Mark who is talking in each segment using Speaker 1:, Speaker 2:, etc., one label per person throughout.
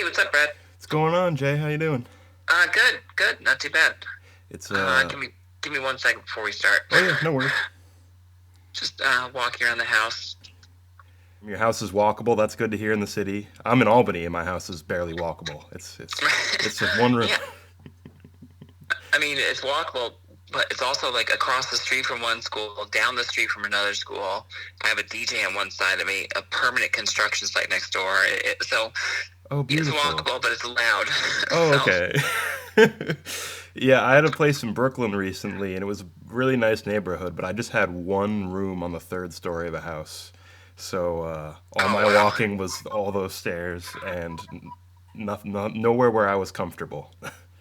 Speaker 1: Hey, what's up, Brad?
Speaker 2: What's going on, Jay? How you doing?
Speaker 1: Good, not too bad.
Speaker 2: It's
Speaker 1: Uh, give me give me 1 second before we start.
Speaker 2: Oh yeah, no worries.
Speaker 1: Just walking around the house.
Speaker 2: Your house is walkable. That's good to hear in the city. I'm in Albany, and my house is barely walkable. It's just one room.
Speaker 1: Yeah, I mean it's walkable, but it's also like across the street from one school, down the street from another school. I have a DJ on one side of me, a permanent construction site next door. So
Speaker 2: Oh,
Speaker 1: it's
Speaker 2: beautiful.
Speaker 1: walkable, but it's loud.
Speaker 2: Oh,
Speaker 1: So
Speaker 2: okay. Yeah, I had a place in Brooklyn recently, and it was a really nice neighborhood, but I just had one room on the third story of a house. So all
Speaker 1: oh
Speaker 2: my
Speaker 1: wow,
Speaker 2: walking was all those stairs, and nowhere where I was comfortable.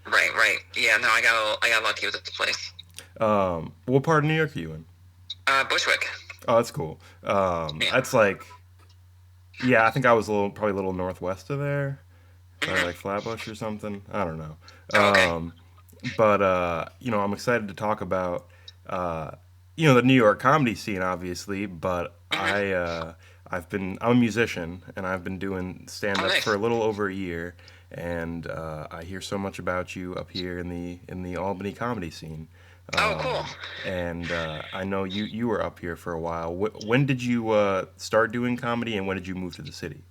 Speaker 1: right. Yeah, no, I got lucky with this place.
Speaker 2: What part of New York are you in?
Speaker 1: Bushwick.
Speaker 2: Oh, that's cool.
Speaker 1: Yeah.
Speaker 2: That's like, yeah, I think I was probably a little northwest of there, probably like
Speaker 1: hmm
Speaker 2: Flatbush or something. I don't know.
Speaker 1: Oh, okay.
Speaker 2: But I'm excited to talk about, uh, the New York comedy scene, obviously. But
Speaker 1: hmm
Speaker 2: I'm a musician, and I've been doing stand
Speaker 1: Oh,
Speaker 2: up for
Speaker 1: nice.
Speaker 2: a little over a year, and I hear so much about you up here in the Albany comedy scene.
Speaker 1: Oh, cool.
Speaker 2: And I know you were up here for a while. When did you start doing comedy, and when did you move to the city?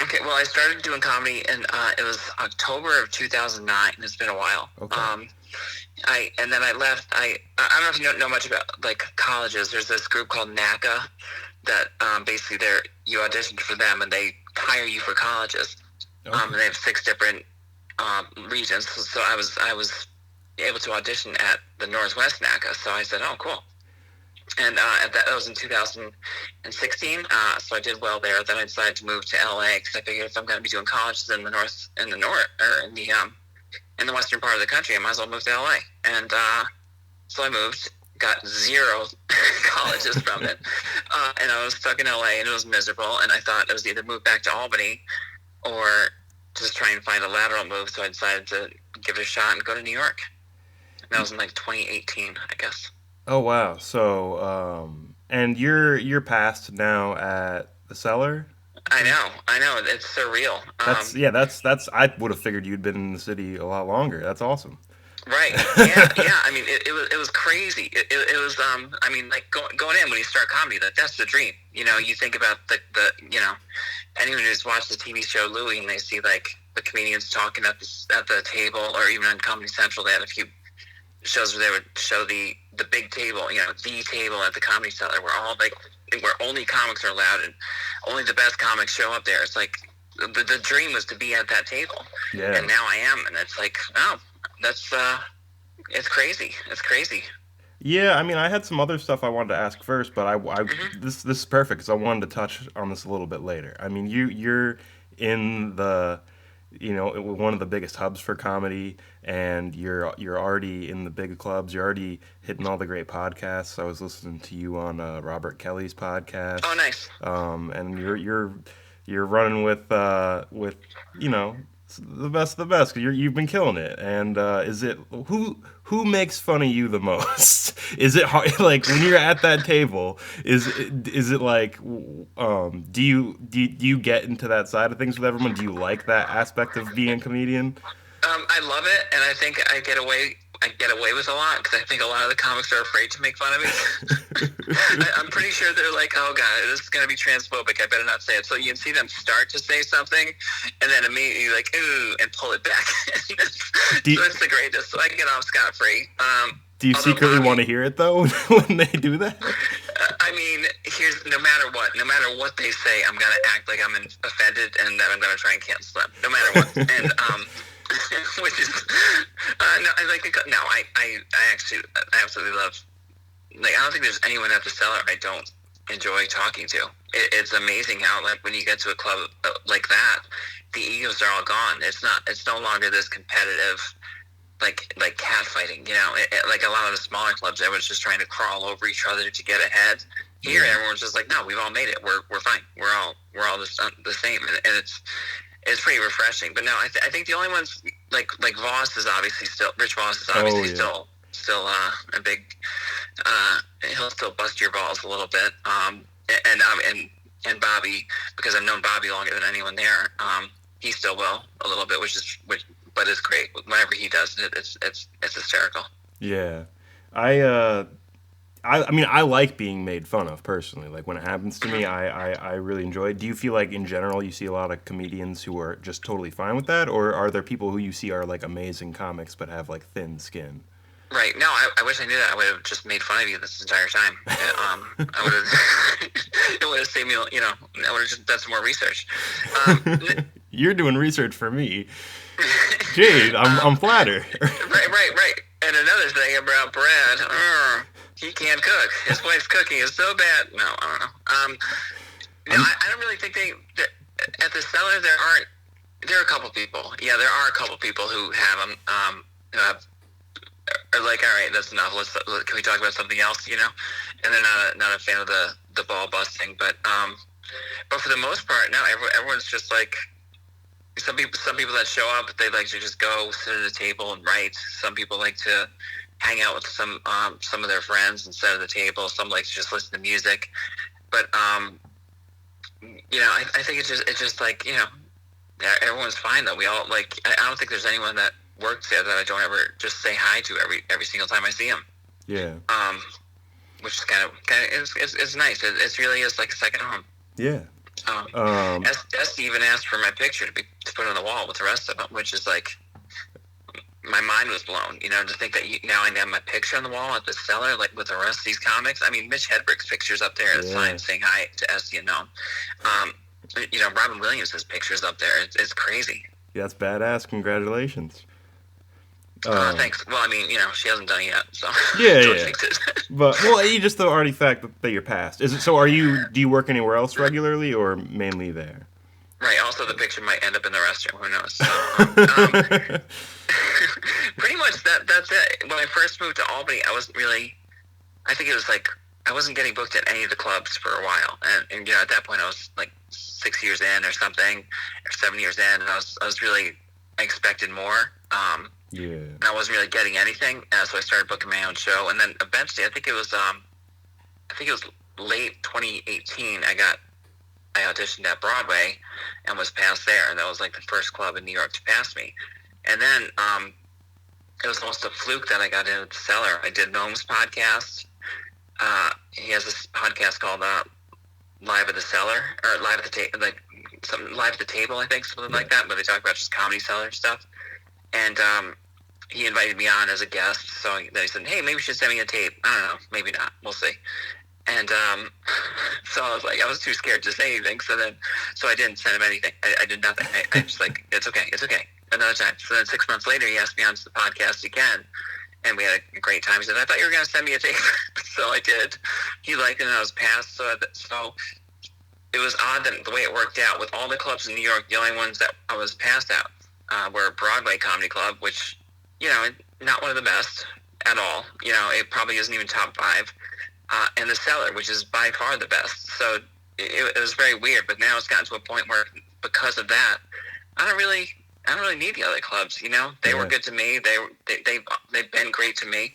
Speaker 1: Okay, well, I started doing comedy, and it was October of 2009. It's been a while.
Speaker 2: Okay.
Speaker 1: I and then I left. I don't know if you know much about like colleges. There's this group called NACA that basically you audition for them, and they hire you for colleges.
Speaker 2: Okay.
Speaker 1: And they have 6 different regions. So I was able to audition at the Northwest NACA. So I said, oh, cool. And that was in 2016. So I did well there. Then I decided to move to LA because I figured if I'm going to be doing colleges in the north, or in the western part of the country, I might as well move to LA. And so I moved, got zero colleges from it, and I was stuck in LA, and it was miserable. And I thought it was either move back to Albany or just try and find a lateral move. So I decided to give it a shot and go to New York. And that was in like 2018, I guess.
Speaker 2: Oh wow. So and you're passed now at the Cellar.
Speaker 1: I know. It's surreal.
Speaker 2: That's I would have figured you'd been in the city a lot longer. That's awesome.
Speaker 1: Right. Yeah. I mean, it was crazy. It was I mean, like going in when you start comedy, that's the dream. You think about the anyone who's watched the TV show Louie, and they see like the comedians talking at the table, or even on Comedy Central, they had a few shows where they would show the big table, the table at the Comedy Cellar, where only comics are allowed and only the best comics show up there. It's like the dream was to be at that table,
Speaker 2: Yeah.
Speaker 1: and now I am, and it's like, oh, that's it's crazy. It's crazy.
Speaker 2: Yeah, I mean, I had some other stuff I wanted to ask first, but
Speaker 1: hmm
Speaker 2: this is perfect because I wanted to touch on this a little bit later. I mean, you're in one of the biggest hubs for comedy, and you're already in the big clubs. You're already hitting all the great podcasts. I was listening to you on Robert Kelly's
Speaker 1: Oh,
Speaker 2: podcast,
Speaker 1: nice.
Speaker 2: and you're running with you know the best of the best. You've been killing it. And is it who makes fun of you the most? Is it hard, like when you're at that table? Is it like do you get into that side of things with everyone? Do you like that aspect of being a comedian?
Speaker 1: I love it, and I think I get away. I get away with a lot because I think a lot of the comics are afraid to make fun of me. I'm pretty sure they're like, "Oh God, this is going to be transphobic. I better not say it." So you can see them start to say something, and then immediately like, "Ooh," and pull it back.
Speaker 2: do,
Speaker 1: So it's the greatest. So I get off scot free.
Speaker 2: do you
Speaker 1: Although
Speaker 2: secretly want
Speaker 1: Bobby,
Speaker 2: to hear it though when they do that?
Speaker 1: I mean, here's no matter what they say, I'm gonna act like I'm offended, and that I'm gonna try and cancel them, no matter what. And which is no, I like no, I absolutely love. Like, I don't think there's anyone at the cellar I don't enjoy talking to. It's amazing how, like, when you get to a club like that, the egos are all gone. It's not. It's no longer this competitive, like catfighting. Like a lot of the smaller clubs, everyone's just trying to crawl over each other to get ahead. Here,
Speaker 2: Yeah.
Speaker 1: everyone's just like, no, we've all made it. We're fine. We're all the same, and it's pretty refreshing. But no, I think the only ones like Voss is obviously still Rich Voss is
Speaker 2: Oh
Speaker 1: obviously
Speaker 2: yeah.
Speaker 1: still a big he'll still bust your balls a little bit. And Bobby, because I've known Bobby longer than anyone there. he still will a little bit, but it's great. Whenever he does it, it's hysterical.
Speaker 2: Yeah. I I mean, I like being made fun of personally. Like when it happens to me, I really enjoy it. Do you feel like in general you see a lot of comedians who are just totally fine with that, or are there people who you see are like amazing comics but have like thin skin?
Speaker 1: Right. No, I wish I knew that. I would have just made fun of you this entire time. I would have. It would have saved me. I would have just done some more research. Um,
Speaker 2: You're doing research for me, Jade. I'm flattered.
Speaker 1: right. And another thing about Brad, he can't cook. His wife's cooking is so bad. No, I don't know. No, I don't really think at the cellar there are a couple people. Yeah, there are a couple people who have them. Who have are like, all right, that's enough. Can we talk about something else? And they're not a fan of the ball busting, but for the most part, no, everyone's just like some people that show up, they like to just go sit at a table and write. Some people like to hang out with some of their friends and sit at the table. Some like to just listen to music, but I think it's just like everyone's fine though. We all like. I don't think there's anyone that works there that I don't ever just say hi to every single time I see him.
Speaker 2: Yeah.
Speaker 1: Which is kind of it's nice. It really is like a second home.
Speaker 2: Yeah.
Speaker 1: Esty even asked for my picture to put on the wall with the rest of them, which is like my mind was blown. To think that now I have my picture on the wall at the cellar, like with the rest of these comics. I mean, Mitch Hedberg's picture's up there at the sign saying hi to Esty and Noam. Robin Williams' picture's up there. It's crazy.
Speaker 2: Yeah, that's badass. Congratulations.
Speaker 1: Thanks. Well, I mean, she hasn't done it yet, so
Speaker 2: yeah,
Speaker 1: don't
Speaker 2: yeah.
Speaker 1: jinx it.
Speaker 2: But just the already fact that you're past. Is it so? Do you work anywhere else regularly or mainly there?
Speaker 1: Right. Also, the picture might end up in the restroom. Who knows? So, pretty much that's it. When I first moved to Albany, I wasn't really. I think it was like I wasn't getting booked at any of the clubs for a while, and at that point I was like 6 years in or something, or 7 years in, and I expected more.
Speaker 2: Yeah.
Speaker 1: And I wasn't really getting anything, so I started booking my own show, and then eventually, I think it was late 2018. I auditioned at Broadway, and was passed there, and that was like the first club in New York to pass me. And then it was almost a fluke that I got into the cellar. I did Noam's podcast. He has this podcast called Live at the Cellar, or Live at the Table, like something Live at the Table, I think, something like that. But they talk about just Comedy Cellar stuff. And he invited me on as a guest. So then he said, "Hey, maybe you should send me a tape." I don't know, maybe not. We'll see. And so I was too scared to say anything. So I didn't send him anything. I did nothing. I just like, it's okay. Another time. So then 6 months later, he asked me onto the podcast again. And we had a great time. He said, "I thought you were going to send me a tape." So I did. He liked it, and I was passed. So it was odd that the way it worked out with all the clubs in New York, the only ones that I was passed out were Broadway Comedy Club, which, not one of the best at all. It probably isn't even top 5. And the Cellar, which is by far the best. So it was very weird. But now it's gotten to a point where, because of that, I don't really need the other clubs. They were good to me. They've been great to me.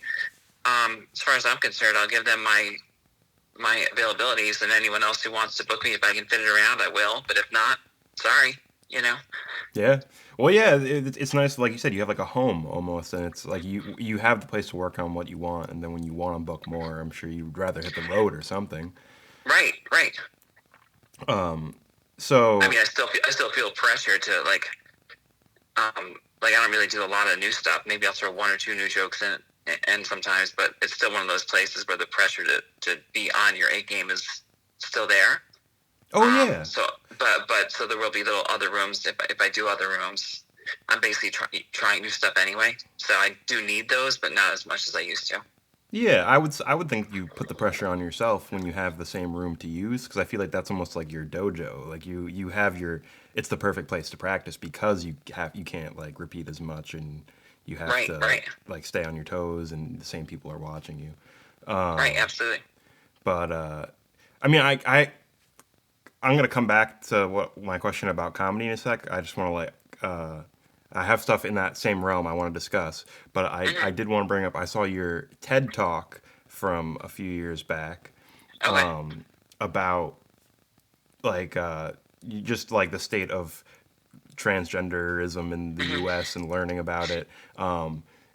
Speaker 1: As far as I'm concerned, I'll give them my availabilities, and anyone else who wants to book me, if I can fit it around, I will. But if not, sorry.
Speaker 2: Yeah. Well, yeah, it's nice. Like you said, you have like a home almost, and it's like you have the place to work on what you want, and then when you want to book more, I'm sure you'd rather hit the road or something.
Speaker 1: Right.
Speaker 2: So
Speaker 1: I mean, I still feel pressure to like I don't really do a lot of new stuff. Maybe I'll throw 1 or 2 new jokes in and sometimes, but it's still one of those places where the pressure to be on your A game is still there.
Speaker 2: Oh yeah.
Speaker 1: So there will be little other rooms if I do other rooms. I'm basically trying new stuff anyway, so I do need those, but not as much as I used to.
Speaker 2: Yeah, I would think you put the pressure on yourself when you have the same room to use, because I feel like that's almost like your dojo. Like you have it's the perfect place to practice because you can't like repeat as much, and you have to like stay on your toes, and the same people are watching you.
Speaker 1: Right, absolutely.
Speaker 2: But I mean, I'm gonna come back to what my question about comedy in a sec. I just want to like I have stuff in that same realm I want to discuss, but I did want to bring up. I saw your TED talk from a few years back about like just like the state of transgenderism in the U.S. and learning about it.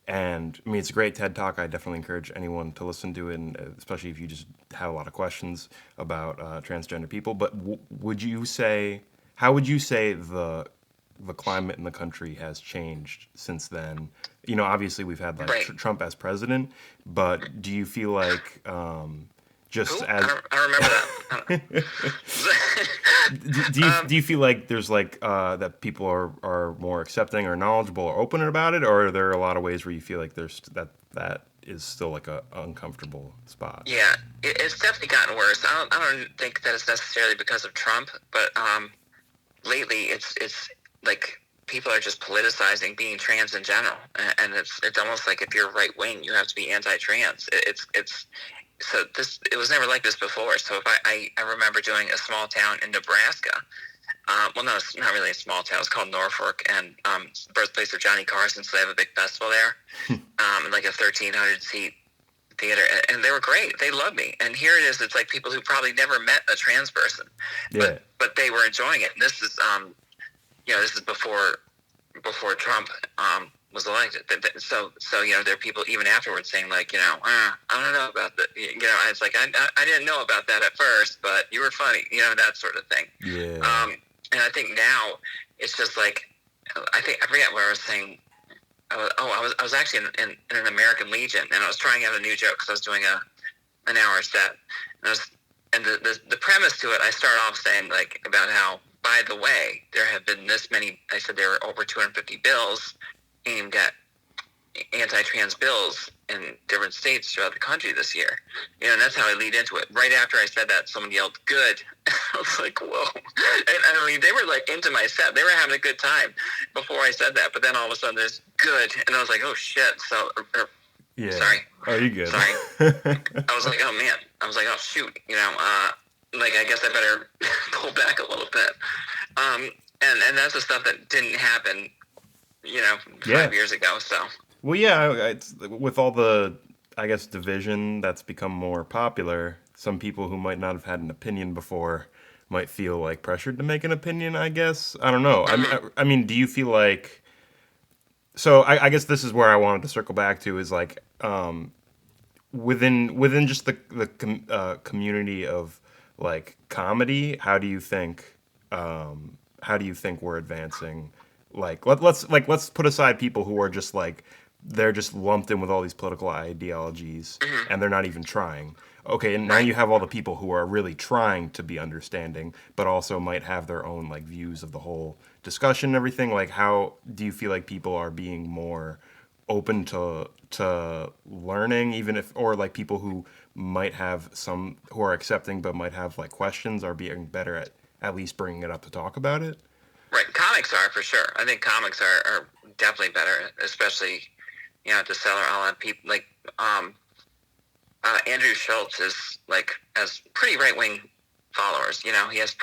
Speaker 2: And I mean, it's a great TED Talk. I definitely encourage anyone to listen to it, and especially if you just have a lot of questions about transgender people. But would you say, how would you say the climate in the country has changed since then? You know, obviously we've had like
Speaker 1: Right.
Speaker 2: Trump as president, but do you feel like
Speaker 1: Who?
Speaker 2: just
Speaker 1: I
Speaker 2: as
Speaker 1: don't remember that.
Speaker 2: do you feel like there's like that people are more accepting or knowledgeable or open about it, or are there a lot of ways where you feel like there's that is still like a uncomfortable spot?
Speaker 1: Yeah, it's definitely gotten worse. I don't think that it's necessarily because of Trump, but lately it's like people are just politicizing being trans in general, and it's almost like if you're right wing, you have to be anti-trans. It's so this it was never like this before. So if I remember doing a small town in Nebraska. Well, no, it's not really a small town. It's called Norfolk, and it's the birthplace of Johnny Carson. So they have a big festival there, like a 1,300 seat theater, and they were great. They loved me. And here it is. It's like people who probably never met a trans person,
Speaker 2: Yeah.
Speaker 1: but they were enjoying it. And this is this is before Trump was elected. So there are people even afterwards saying like, I don't know about that. It's like I didn't know about that at first, but you were funny, that sort of thing.
Speaker 2: Yeah.
Speaker 1: And I think now it's just like I forget what I was saying. I was actually in an American Legion, and I was trying out a new joke because I was doing an hour set, and the premise to it, I start off saying like about how, by the way, there have been this many. I said there were over 250 bills aimed at anti-trans bills in different states throughout the country this year. And that's how I lead into it. Right after I said that, someone yelled, "Good." I was like, whoa. And I mean, they were like into my set. They were having a good time before I said that. But then all of a sudden there's "good." And I was like, oh shit. So,
Speaker 2: Yeah.
Speaker 1: sorry.
Speaker 2: Oh, you good?
Speaker 1: Sorry. I was like, oh man. I was like, oh shoot. Like I guess I better pull back a little bit. And that's the stuff that didn't happen, 5 years ago. So.
Speaker 2: Well, yeah, it's, with all the, I guess, division that's become more popular, some people who might not have had an opinion before might feel like pressured to make an opinion, I guess. I don't know. I mean, do you feel like, so I guess this is where I wanted to circle back to is like, within just the community of like comedy, how do you think we're advancing? Like let's put aside people who are just like they're just lumped in with all these political ideologies and they're not even trying. Okay, and now you have all the people who are really trying to be understanding, but also might have their own like views of the whole discussion and everything. Like, how do you feel like people are being more open to learning, even if, or like people who might have some who are accepting but might have like questions are being better at least bringing it up to talk about it?
Speaker 1: Right, comics are for sure. I think comics are definitely better, especially at the Cellar. I'll have people like Andrew Schultz is like has pretty right wing followers. He has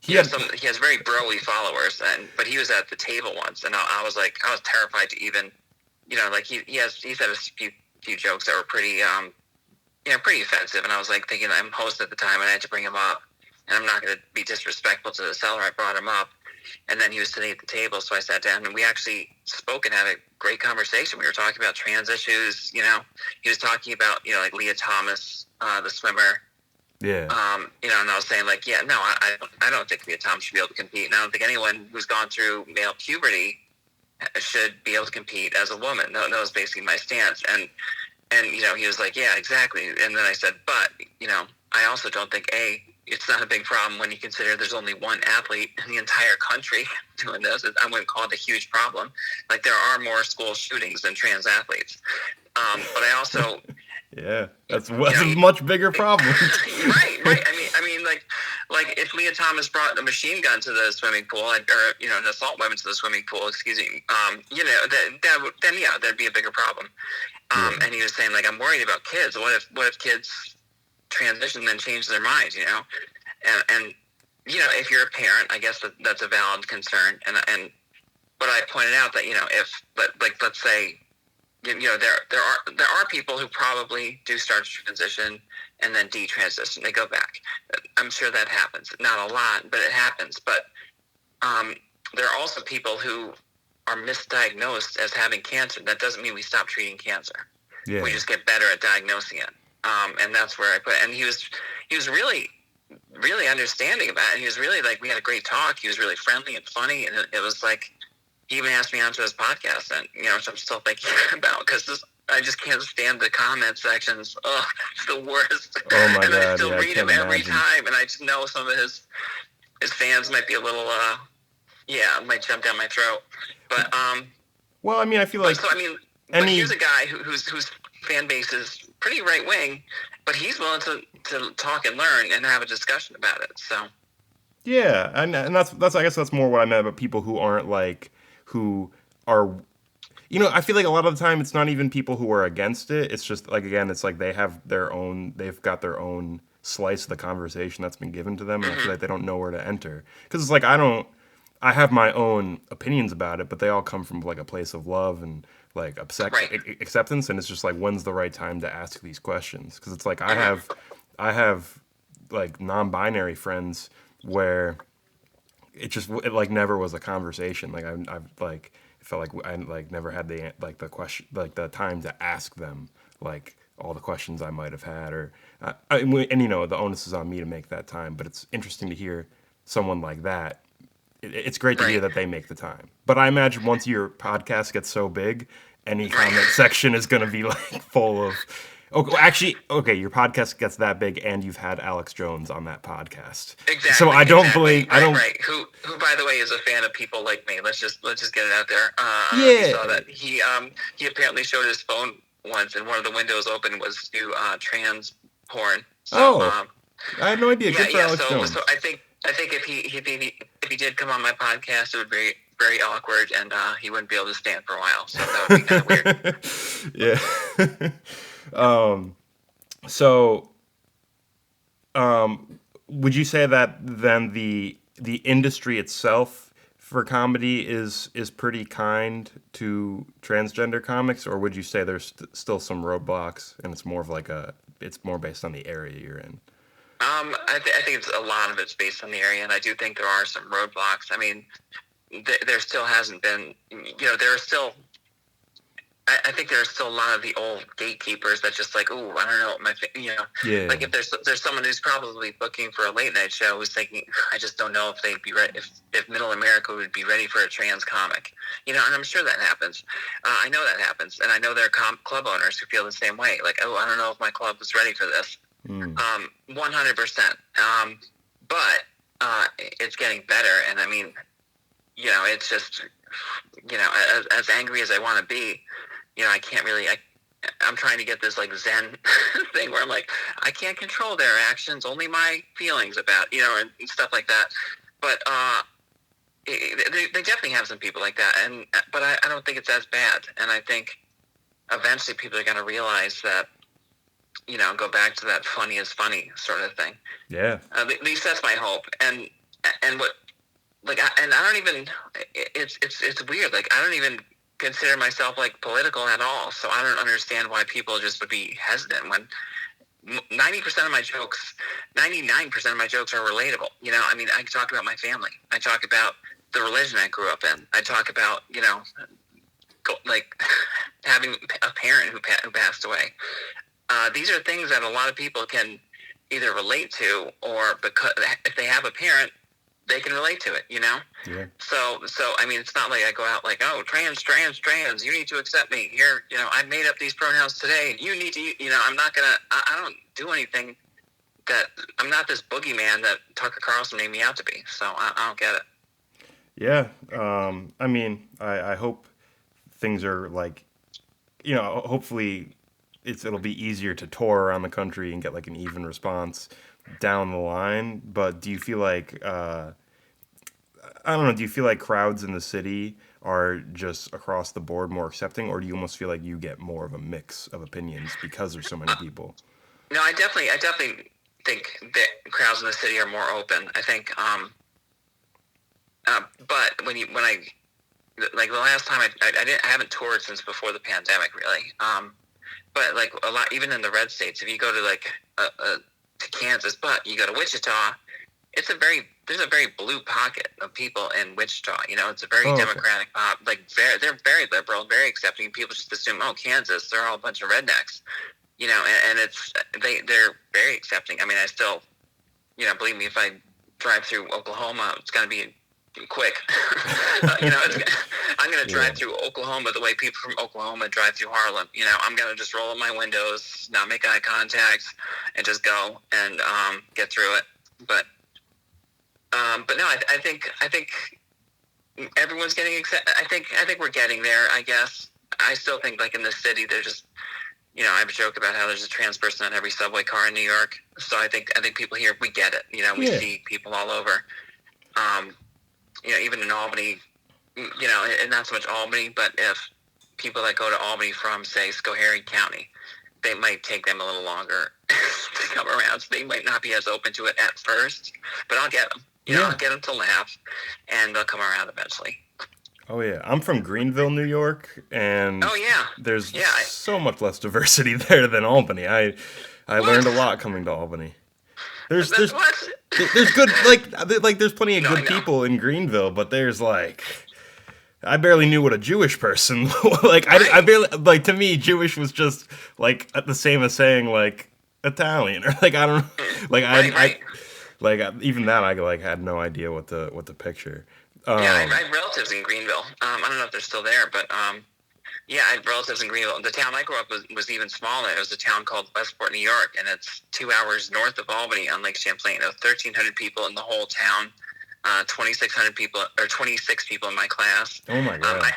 Speaker 1: he has very broy followers, but he was at the table once, and I was terrified to even like he's had a few jokes that were pretty pretty offensive, and I was like thinking I'm host at the time, and I had to bring him up. And I'm not going to be disrespectful to the Cellar. I brought him up, and then he was sitting at the table, so I sat down, and we actually spoke and had a great conversation. We were talking about trans issues. He was talking about like Leah Thomas, the swimmer.
Speaker 2: Yeah.
Speaker 1: And I was saying like, yeah, no, I don't think Leah Thomas should be able to compete, and I don't think anyone who's gone through male puberty should be able to compete as a woman. That was basically my stance, and he was like, yeah, exactly. And then I said, but I also don't think it's not a big problem when you consider there's only one athlete in the entire country doing this. I wouldn't call it a huge problem. Like, there are more school shootings than trans athletes. But I also...
Speaker 2: Yeah, that's a much bigger problem.
Speaker 1: Right. I mean, like if Leah Thomas brought a machine gun to the swimming pool, or an assault weapon to the swimming pool, excuse me, that'd be a bigger problem. And he was saying like, I'm worried about kids. What if kids transition and then change their minds? And if you're a parent, I guess that's a valid concern. But I pointed out that let's say. There are people who probably do start to transition and then detransition. They go back. I'm sure that happens. Not a lot, but it happens. But there are also people who are misdiagnosed as having cancer. That doesn't mean we stop treating cancer.
Speaker 2: Yeah.
Speaker 1: We just get better at diagnosing it. And that's where I put. And he was really, really understanding about it. He was really like, we had a great talk. He was really friendly and funny, and it was like, he even asked me onto his podcast, and which I'm still thinking about, because I just can't stand the comment sections. Oh, it's the worst.
Speaker 2: Oh my
Speaker 1: and
Speaker 2: God!
Speaker 1: I still
Speaker 2: Yeah,
Speaker 1: read
Speaker 2: I can't
Speaker 1: him every
Speaker 2: imagine.
Speaker 1: time, and I just know some of his fans might be a little, might jump down my throat. But
Speaker 2: Well, I mean, I feel like
Speaker 1: but here's a guy whose fan base is pretty right wing, but he's willing to talk and learn and have a discussion about it. So
Speaker 2: yeah, and that's I guess that's more what I meant about people who aren't like who are. I feel like a lot of the time it's not even people who are against it. It's just like again, it's like they've got their own slice of the conversation that's been given to them, and I feel like they don't know where to enter. Because it's like I have my own opinions about it, but they all come from like a place of love and like acceptance, and it's just like when's the right time to ask these questions? Because it's like I have like non-binary friends where it like never was a conversation. Like I've like felt like I like never had the question like the time to ask them like all the questions I might have had and the onus is on me to make that time. But it's interesting to hear someone like that. It's great to hear that they make the time. But I imagine once your podcast gets so big, any comment section is going to be like full of. Okay, actually, okay, your podcast gets that big, and you've had Alex Jones on that podcast.
Speaker 1: Exactly.
Speaker 2: So I don't blame. I don't.
Speaker 1: Right. Who, by the way, is a fan of people like me. Let's just get it out there. I don't know if you saw that. He apparently showed his phone once, and one of the windows open was to trans porn. So,
Speaker 2: I had no idea. Good for Alex Jones.
Speaker 1: So I think if he did come on my podcast, it would be very awkward, and he wouldn't be able to stand for a while. So that would be kind of
Speaker 2: weird. Yeah. So, would you say that then the industry itself for comedy is pretty kind to transgender comics, or would you say there's still some roadblocks and it's more of like it's more based on the area you're in?
Speaker 1: I think it's a lot of it's based on the area, and I do think there are some roadblocks. I mean, there still hasn't been, there are still. I think there's still a lot of the old gatekeepers that just like, oh, I don't know, like if there's someone who's probably looking for a late night show who's thinking, I just don't know if they'd be ready, if Middle America would be ready for a trans comic, and I'm sure that happens. I know that happens, and I know there are club owners who feel the same way, like, oh, I don't know if my club is ready for this. 100%. But it's getting better, and I mean, it's just, as angry as I want to be. I can't really. I'm trying to get this like Zen thing where I'm like, I can't control their actions, only my feelings about, and stuff like that. But they definitely have some people like that, but I don't think it's as bad. And I think eventually people are going to realize that, go back to that funny is funny sort of thing.
Speaker 2: Yeah.
Speaker 1: At least that's my hope. And what, like, and I don't even. It's weird. Like, I don't even consider myself like political at all, so I don't understand why people just would be hesitant when 90% of my jokes, 99% of my jokes are relatable. I mean, I talk about my family. I talk about the religion I grew up in. I talk about, like having a parent who passed away. These are things that a lot of people can either relate to, or because if they have a parent, they can relate to it, Yeah. So I mean, it's not like I go out like, oh, trans, you need to accept me. Here, I made up these pronouns today. You need to, I'm not gonna. I don't do anything that. I'm not this boogeyman that Tucker Carlson made me out to be. So I don't get it.
Speaker 2: Yeah. I mean, I hope things are like, hopefully it'll be easier to tour around the country and get like an even response down the line. But do you feel like I don't know, do you feel like crowds in the city are just across the board more accepting, or do you almost feel like you get more of a mix of opinions because there's so many people?
Speaker 1: No, I definitely think that crowds in the city are more open. I think but when I like the last time I haven't toured since before the pandemic, really. But like a lot, even in the red states, if you go to like to Kansas, but you go to Wichita, it's a very there's a very blue pocket of people in Wichita. You know, it's a very
Speaker 2: Oh, okay.
Speaker 1: democratic pop. Like they're very liberal, very accepting. People just assume, oh, Kansas, they're all a bunch of rednecks. You know, and it's they're very accepting. I mean, I still, you know, believe me, if I drive through Oklahoma, it's gonna be quick. You know, I'm gonna
Speaker 2: Yeah.
Speaker 1: drive through Oklahoma the way people from Oklahoma drive through Harlem. You know, I'm gonna just roll up my windows, not make eye contact, and just go and get through it. But no, I think everyone's getting accepted. I think we're getting there. I guess I still think like in the city, they're just, you know, I have a joke about how there's a trans person on every subway car in New York. So I think people here, we get it. You know, we
Speaker 2: Yeah.
Speaker 1: see people all over. Um, you know, even in Albany, you know, and not so much Albany, but if people that go to Albany from, say, Schoharie County, they might take them a little longer to come around. So they might not be as open to it at first, but I'll get them. You know,
Speaker 2: Yeah.
Speaker 1: I'll get them to laugh, and they'll come around eventually.
Speaker 2: Oh yeah, I'm from Greenville, New York, and
Speaker 1: Oh yeah,
Speaker 2: there's
Speaker 1: yeah.
Speaker 2: so much less diversity there than Albany. I
Speaker 1: What?
Speaker 2: learned a lot coming to Albany. There's there's
Speaker 1: What?
Speaker 2: there's good like there's plenty of
Speaker 1: No, I
Speaker 2: good
Speaker 1: know.
Speaker 2: people in Greenville, but there's like I barely knew what a Jewish person like I
Speaker 1: Right.
Speaker 2: barely like to me Jewish was just like the same as saying like Italian or like I don't know like
Speaker 1: Right, right.
Speaker 2: even that I like had no idea what to picture.
Speaker 1: Yeah, I,
Speaker 2: Um
Speaker 1: I have relatives in Greenville. I don't know if they're still there, but yeah, I have relatives in Greenville. The town I grew up was even smaller. It was a town called Westport, New York, and it's 2 hours north of Albany on Lake Champlain. There were 1,300 people in the whole town, 2,600 people or 26 people in my class.
Speaker 2: oh my god.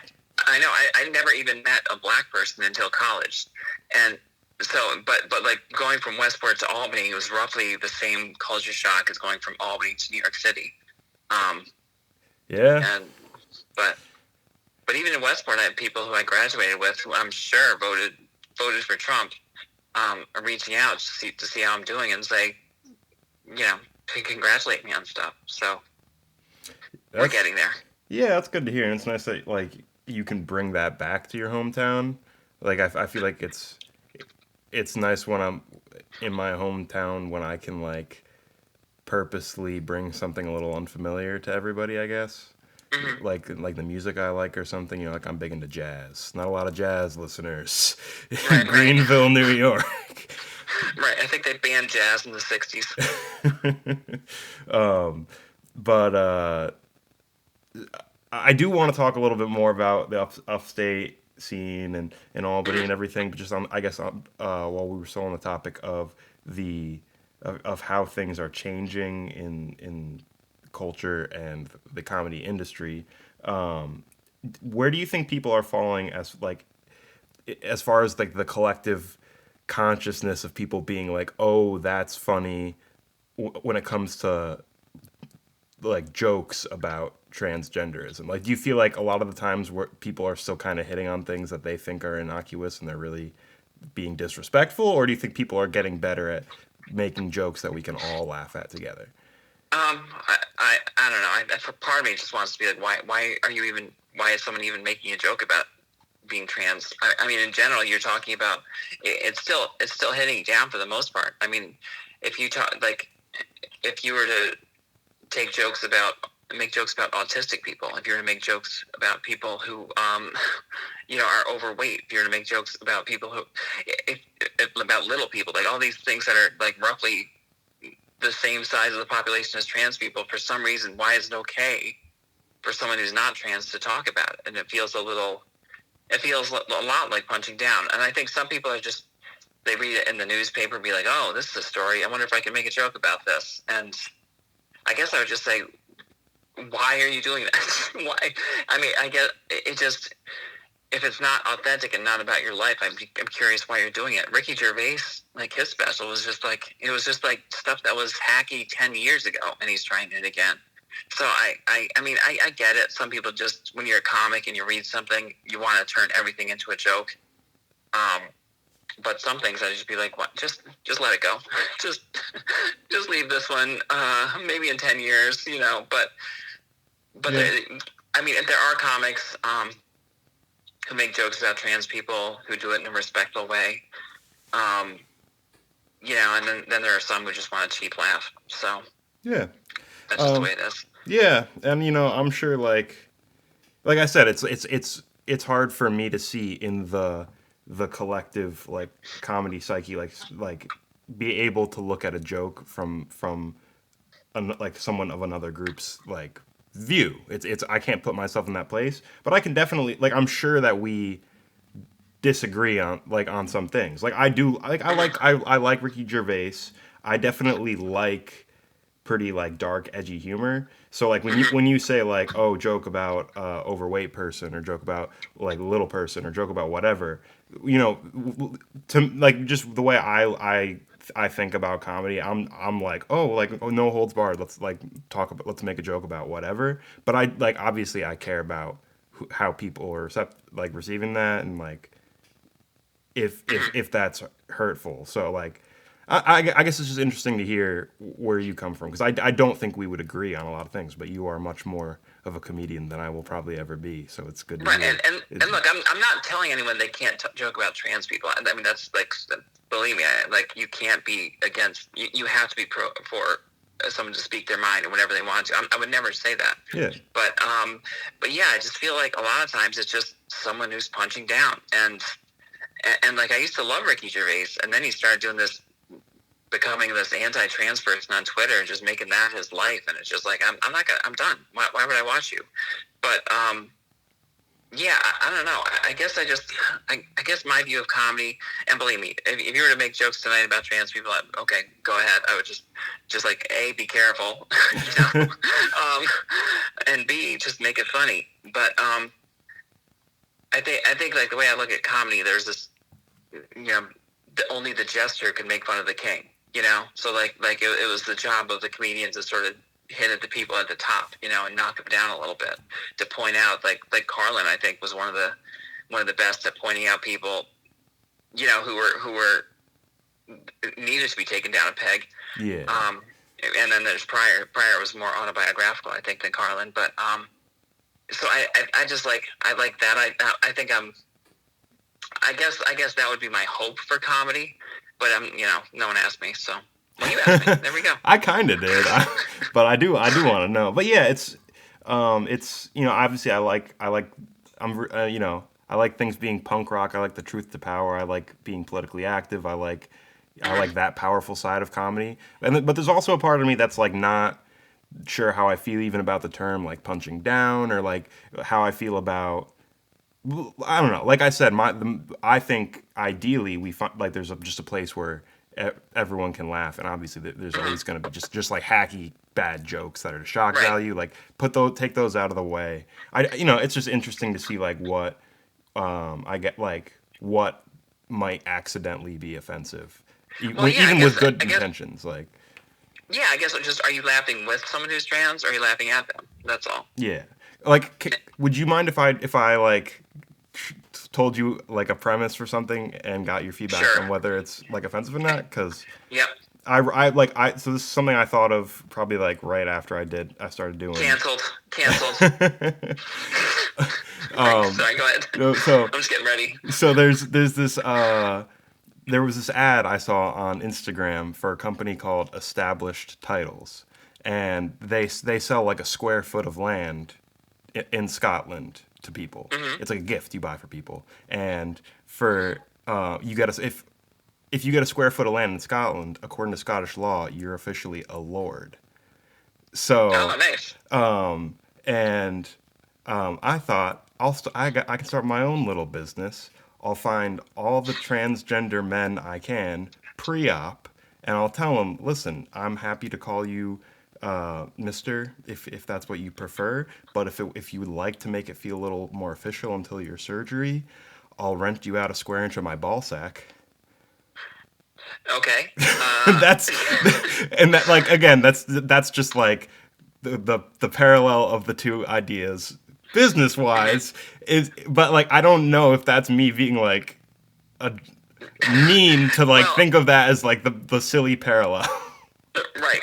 Speaker 1: I know I never even met a black person until college, and so but like going from Westport to Albany was roughly the same culture shock as going from Albany to New York City. Um,
Speaker 2: Yeah.
Speaker 1: and but But even in Westport, I had people who I graduated with who I'm sure voted for Trump, are reaching out to see how I'm doing and say, you know, to congratulate me on stuff. So we're
Speaker 2: That's
Speaker 1: getting there.
Speaker 2: Yeah, that's good to hear. And it's nice that like you can bring that back to your hometown. Like I feel like it's nice when I'm in my hometown when I can like purposely bring something a little unfamiliar to everybody, I guess.
Speaker 1: Hmm.
Speaker 2: Like the music I like or something, you know, like I'm big into jazz. Not a lot of jazz listeners in
Speaker 1: Right, right,
Speaker 2: Greenville, New York.
Speaker 1: right. I think they banned jazz in the '60s.
Speaker 2: um, but I do want to talk a little bit more about the upstate scene and Albany and everything, but just on, I guess while we were still on the topic of the of how things are changing in culture and the comedy industry, where do you think people are falling as far as like the collective consciousness of people being like, oh, that's funny when it comes to like jokes about transgenderism? Like, do you feel like a lot of the times where people are still kind of hitting on things that they think are innocuous and they're really being disrespectful, or do you think people are getting better at making jokes that we can all laugh at together?
Speaker 1: I don't know. For part of me just wants to be like, why is someone even making a joke about being trans? I mean, in general, you're talking about it's still hitting down for the most part. I mean, if you talk like if you were to take jokes about make jokes about autistic people, if you're to make jokes about people who you know are overweight, if you're to make jokes about people who about little people, like all these things that are like roughly the same size of the population as trans people, for some reason, why is it okay for someone who's not trans to talk about it? And it feels a lot like punching down. And I think some people are just, they read it in the newspaper and be like, oh, this is a story. I wonder if I can make a joke about this. And I guess I would just say, why are you doing that? Why? I mean, I get it just, if it's not authentic and not about your life, I'm curious why you're doing it. Ricky Gervais, like his special was just like, it was just like stuff that was hacky 10 years ago, and he's trying it again. So I mean, I get it. Some people just, when you're a comic and you read something, you want to turn everything into a joke. But some things I just be like, what? Just let it go. just leave this one. Maybe in 10 years, you know. But
Speaker 2: Yeah.
Speaker 1: I mean, if there are comics who make jokes about trans people, who do it in a respectful way, you know, and then there are some who just want a cheap laugh. So
Speaker 2: Yeah.
Speaker 1: That's just the way it is.
Speaker 2: Yeah, and I'm sure like I said, it's hard for me to see in the collective like comedy psyche like be able to look at a joke from like someone of another group's like view. It's I can't put myself in that place, but I can definitely like I'm sure that we disagree on some things. Like I do like I like Ricky Gervais. I definitely like pretty like dark edgy humor. So like when you say like oh joke about overweight person or joke about like little person or joke about whatever, to like just the way I think about comedy, I'm like oh no holds barred. Let's like let's make a joke about whatever. But I like obviously I care about how people are like receiving that and like if that's hurtful. So like, I guess it's just interesting to hear where you come from because I don't think we would agree on a lot of things, but you are much more of a comedian than I will probably ever be. So it's good to
Speaker 1: Right,
Speaker 2: hear.
Speaker 1: and look, I'm not telling anyone they can't joke about trans people. I mean, that's like, believe me, like you can't be against. You have to be for someone to speak their mind or whatever they want to. I would never say that.
Speaker 2: Yeah.
Speaker 1: But yeah, I just feel like a lot of times it's just someone who's punching down and like I used to love Ricky Gervais, and then he started doing this, becoming this anti-trans person on Twitter and just making that his life, and it's just like I'm not gonna, I'm done. Why would I watch you? But yeah, I don't know. I guess I guess my view of comedy, and believe me, if you were to make jokes tonight about trans people, okay, go ahead. I would just like A, be careful, and B, just make it funny. But I think like the way I look at comedy, there's this, only the jester can make fun of the king, So like it was the job of the comedian to sort of hit at the people at the top, and knock them down a little bit, to point out like Carlin, I think, was one of the best at pointing out people, who were needed to be taken down a peg.
Speaker 2: Yeah.
Speaker 1: And then there's Pryor. Pryor was more autobiographical, I think, than Carlin, but so I just like I like that. I think I guess that would be my hope for comedy, but no one asked me, so well, you asked me. There we go.
Speaker 2: I kind of did, but I do want to know. But yeah, it's obviously I like I like things being punk rock. I like the truth to power. I like being politically active. I like that powerful side of comedy. But there's also a part of me that's like not sure how I feel even about the term like punching down or like how I feel about. I don't know. Like I said, I think ideally we find like there's just a place where everyone can laugh, and obviously there's always going to be just like hacky bad jokes that are to shock
Speaker 1: Right.
Speaker 2: value. Like take those out of the way. It's just interesting to see like what I get like what might accidentally be offensive, even with good intentions. Like
Speaker 1: yeah, I guess just are you laughing with someone who's trans, or are you laughing at them? That's all.
Speaker 2: yeah. Like, would you mind if I like told you like a premise for something and got your feedback
Speaker 1: Sure.
Speaker 2: on whether it's like offensive or not? Because
Speaker 1: Yep.
Speaker 2: So this is something I thought of probably like right after I started doing.
Speaker 1: Canceled. Sorry, go ahead.
Speaker 2: So
Speaker 1: I'm just getting ready.
Speaker 2: So there's this there was this ad I saw on Instagram for a company called Established Titles, and they sell like a square foot of land in Scotland to people.
Speaker 1: Mm-hmm.
Speaker 2: It's like a gift you buy for people, and for you get if you get a square foot of land in Scotland, according to Scottish law, you're officially a lord. So,
Speaker 1: nice.
Speaker 2: I thought I can start my own little business. I'll find all the transgender men I can pre-op, and I'll tell them, listen, I'm happy to call you Mister, if that's what you prefer. But if you would like to make it feel a little more official until your surgery, I'll rent you out a square inch of my ball sack.
Speaker 1: Okay.
Speaker 2: That's and that like again that's just like the parallel of the two ideas business wise but like I don't know if that's me being like a mean to like think of that as like the silly parallel.
Speaker 1: Right.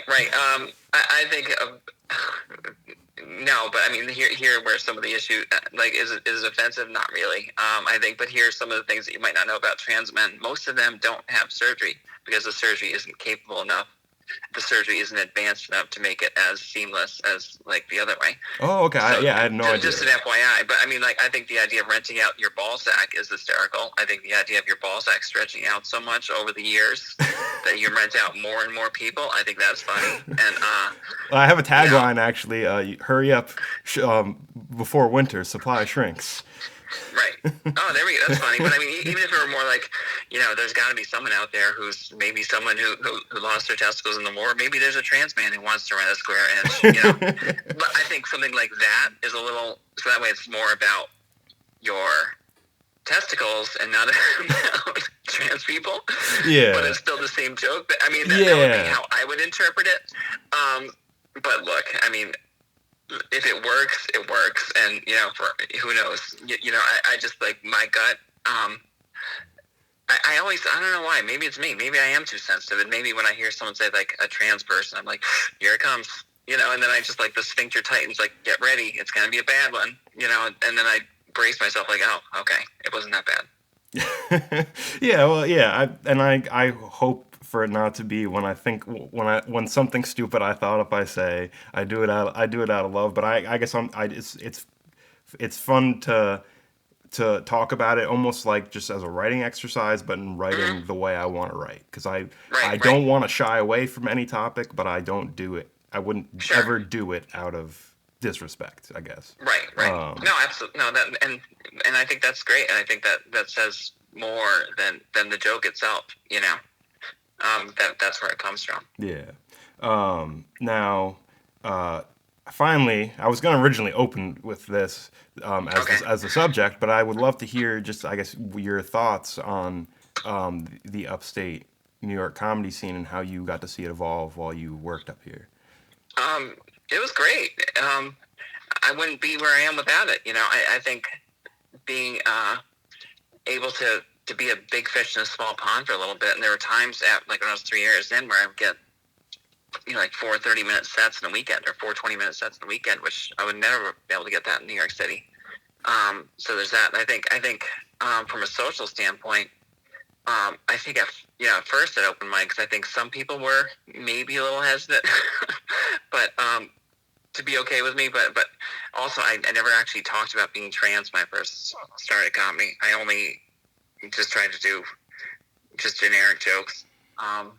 Speaker 1: I think no, but I mean here where some of the issue like is offensive, not really. I think, but here's some of the things that you might not know about trans men. Most of them don't have surgery because the surgery isn't capable enough the surgery isn't advanced enough to make it as seamless as like the other way.
Speaker 2: Oh, okay.
Speaker 1: So
Speaker 2: Yeah, I had no idea.
Speaker 1: just an FYI, but I mean, like, I think the idea of renting out your ball sack is hysterical. I think the idea of your ball sack stretching out so much over the years that you rent out more and more people, I think that's funny. And
Speaker 2: I have a tagline actually. Hurry up, before winter supply shrinks.
Speaker 1: right. Oh, there we go. That's funny. But I mean, even if it were more like, there's got to be someone out there who's maybe someone who lost their testicles in the war. Maybe there's a trans man who wants to rent a square inch. But I think something like that is a little, so that way it's more about your testicles and not about trans people.
Speaker 2: Yeah.
Speaker 1: But it's still the same joke. But I mean, that would be how I would interpret it. But look, I mean, if it works, it works, and for who knows, I just like my gut. I always, I don't know why. Maybe it's me. Maybe I am too sensitive, and maybe when I hear someone say like a trans person, I'm like, here it comes, and then I just like the sphincter tightens, like get ready, it's gonna be a bad one, and then I brace myself like, oh, okay, it wasn't that bad.
Speaker 2: Yeah, well, yeah, I hope for it not to be when something stupid I thought up I say I do it out of love, but I guess it's fun to talk about it almost like just as a writing exercise, but in writing the way I want to write, because I don't want to shy away from any topic, but I don't do it. I wouldn't ever do it out of disrespect, I guess. Right.
Speaker 1: No, absolutely. No, that and I think that's great, and I think that says more than the joke itself. That's where it comes from.
Speaker 2: Yeah. Now, finally, I was going to originally open with this as a subject, but I would love to hear just, I guess, your thoughts on the upstate New York comedy scene and how you got to see it evolve while you worked up here.
Speaker 1: It was great. I wouldn't be where I am without it. I think being able to be a big fish in a small pond for a little bit, and there were times like when I was 3 years in where I would get like 4 30-minute sets in a weekend or 4 20-minute sets in a weekend, which I would never be able to get that in New York City. So there's that. And I think from a social standpoint, I think at first at open mics, I think some people were maybe a little hesitant, but to be okay with me. But also I never actually talked about being trans when I first started comedy. I only just tried to do just generic jokes, but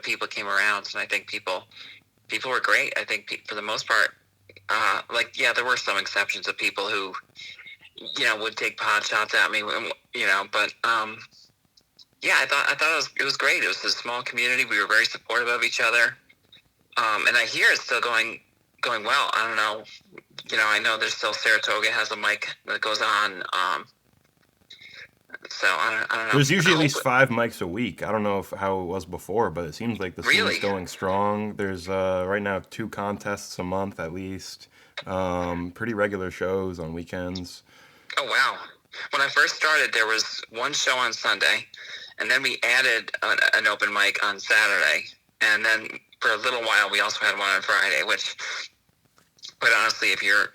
Speaker 1: people came around, and I think people were great. I think for the most part, there were some exceptions of people who, would take pot shots at me, but I thought it was great. It was a small community. We were very supportive of each other, and I hear it's still going well. I don't know. I know there's still Saratoga has a mic that goes on. So I don't know.
Speaker 2: There's usually at least 5 mics a week. I don't know how it was before, but it seems like the scene's going strong. There's right now 2 contests a month at least. Pretty regular shows on weekends.
Speaker 1: Oh wow! When I first started, there was one show on Sunday, and then we added an open mic on Saturday, and then for a little while we also had one on Friday, which. But honestly, if you're,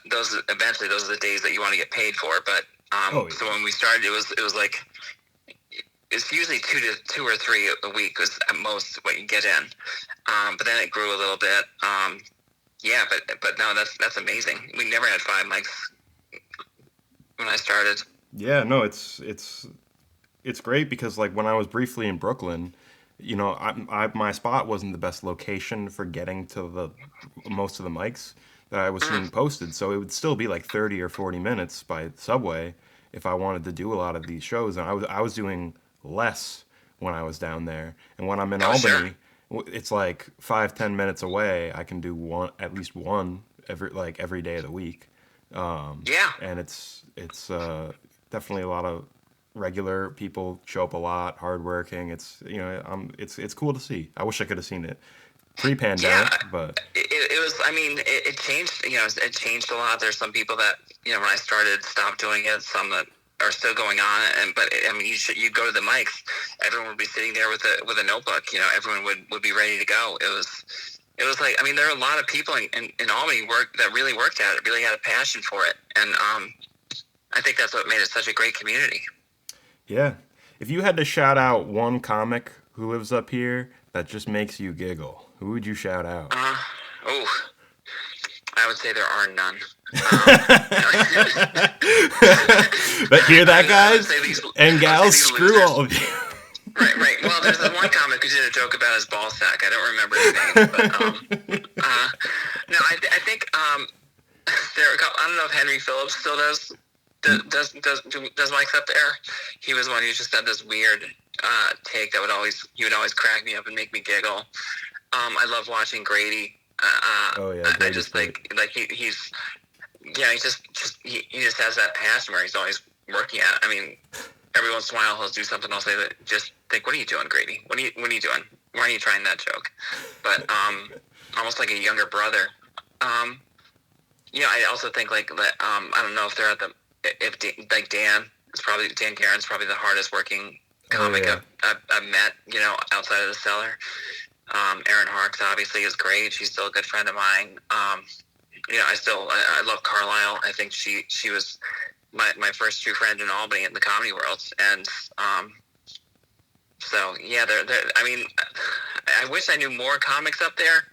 Speaker 1: those eventually those are the days that you want to get paid for. But so when we started, it was like it's usually 2 or 3 a week was at most what you get in. But then it grew a little bit. But no, that's amazing. We never had 5 mics when I started.
Speaker 2: Yeah, no, it's great because like when I was briefly in Brooklyn. My spot wasn't the best location for getting to most of the mics that I was seeing posted, so it would still be like 30 or 40 minutes by subway if I wanted to do a lot of these shows. And I was doing less when I was down there, and when I'm in Albany, it's like 5-10 minutes away. I can do at least one every day of the week. And it's definitely a lot of regular people show up a lot, hardworking. It's it's cool to see. I wish I could have seen it pre-pandemic, but
Speaker 1: it was. I mean, it changed. It changed a lot. There's some people that when I started stopped doing it. Some that are still going on. But you go to the mics. Everyone would be sitting there with a notebook. Everyone would be ready to go. It was like there are a lot of people in Albany that really worked at it. Really had a passion for it, and I think that's what made it such a great community.
Speaker 2: Yeah, if you had to shout out one comic who lives up here that just makes you giggle, who would you shout out?
Speaker 1: Uh, oh, I would say there are none.
Speaker 2: But hear that,
Speaker 1: I would
Speaker 2: guys
Speaker 1: say these.
Speaker 2: and
Speaker 1: I would say
Speaker 2: gals,
Speaker 1: these
Speaker 2: screw
Speaker 1: losers.
Speaker 2: all of you.
Speaker 1: Right, right. Well, there's this one comic who did a joke about his ball sack. I don't remember his name, but no, I think there. I don't know if Henry Phillips still does mics up there. He was one who just had this weird take that he would always crack me up and make me giggle. I love watching Grady.
Speaker 2: Oh yeah,
Speaker 1: I
Speaker 2: Grady's
Speaker 1: just
Speaker 2: great.
Speaker 1: he's yeah, he just has that passion where he's always working at it. I mean, every once in a while he'll do something. I'll say that just think, what are you doing, Grady? What are you doing? Why are you trying that joke? But almost like a younger brother. I also think like that. I don't know if they're at the if like Dan Caron's probably the hardest working comic
Speaker 2: yeah.
Speaker 1: I've met. Outside of the cellar. Erin Harks obviously is great. She's still a good friend of mine. I love Carlisle. I think she was my first true friend in Albany in the comedy world, and so yeah, they're. I mean, I wish I knew more comics up there,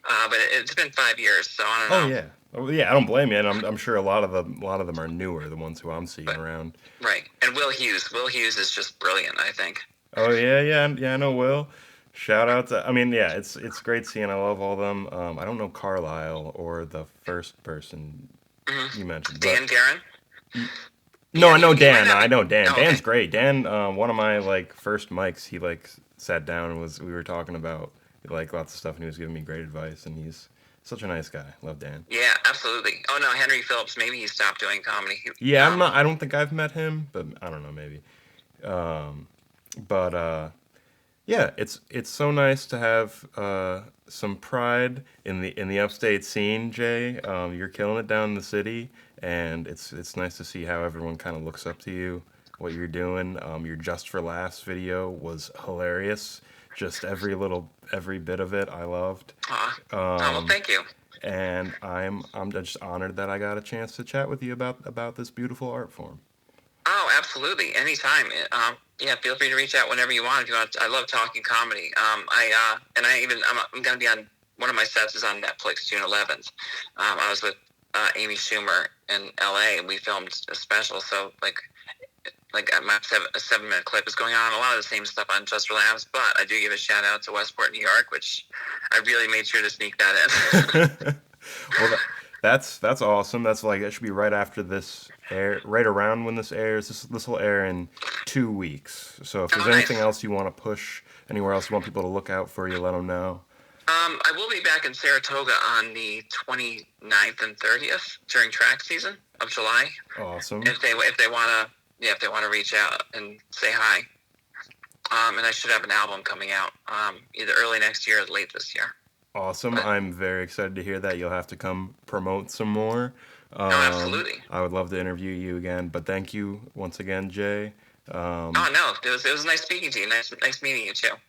Speaker 1: but it's been 5 years, so I don't
Speaker 2: Oh
Speaker 1: know.
Speaker 2: yeah. Oh yeah, I don't blame you, and I'm sure a lot of them are newer, the ones who I'm seeing
Speaker 1: But
Speaker 2: around.
Speaker 1: right, and Will Hughes. Will Hughes is just brilliant. I think.
Speaker 2: Oh yeah, yeah, I know Will. Shout out to, I mean, yeah, it's great seeing. I love all of them. I don't know Carlisle or the first person you mentioned, but
Speaker 1: Dan Caron.
Speaker 2: no,
Speaker 1: Yeah,
Speaker 2: I know
Speaker 1: he might
Speaker 2: Dan.
Speaker 1: have.
Speaker 2: I know Dan.
Speaker 1: Oh, okay.
Speaker 2: Dan's great. Dan, one of my like first mics, he like sat down and we were talking about like lots of stuff, and he was giving me great advice, and he's such a nice guy. Love Dan.
Speaker 1: Yeah, absolutely. Oh no, Henry Phillips. Maybe he stopped doing comedy.
Speaker 2: Yeah, I'm not. I don't think I've met him, but I don't know, maybe. But yeah, it's so nice to have some pride in the upstate scene, Jay. You're killing it down in the city, and it's nice to see how everyone kind of looks up to you, what you're doing. Your Just for Laughs video was hilarious. Just every bit of it, I loved.
Speaker 1: Oh, well, thank you.
Speaker 2: And I'm just honored that I got a chance to chat with you about this beautiful art form.
Speaker 1: Oh, absolutely. Anytime. Yeah, feel free to reach out whenever you want. If you want, I love talking comedy. I'm going to be on one of my sets is on Netflix June 11th. I was with Amy Schumer in L.A. and we filmed a special. So my 7-minute clip is going on. A lot of the same stuff on Just for Laughs, but I do give a shout out to Westport, New York, which I really made sure to sneak that in.
Speaker 2: Well, that's awesome. That's like that should be right after this air, right around when this airs. This will air in 2 weeks. So if there's
Speaker 1: Oh,
Speaker 2: anything
Speaker 1: nice.
Speaker 2: else you want to push, anywhere else you want people to look out for you, let them know.
Speaker 1: I will be back in Saratoga on the 29th and 30th during track season of July.
Speaker 2: Awesome,
Speaker 1: If they want to reach out and say hi. And I should have an album coming out either early next year or late this year.
Speaker 2: awesome.
Speaker 1: But
Speaker 2: I'm very excited to hear that. You'll have to come promote some more.
Speaker 1: no, absolutely.
Speaker 2: I would love to interview you again. But thank you once again, Jay.
Speaker 1: Oh no, it was nice speaking to you. Nice meeting you too.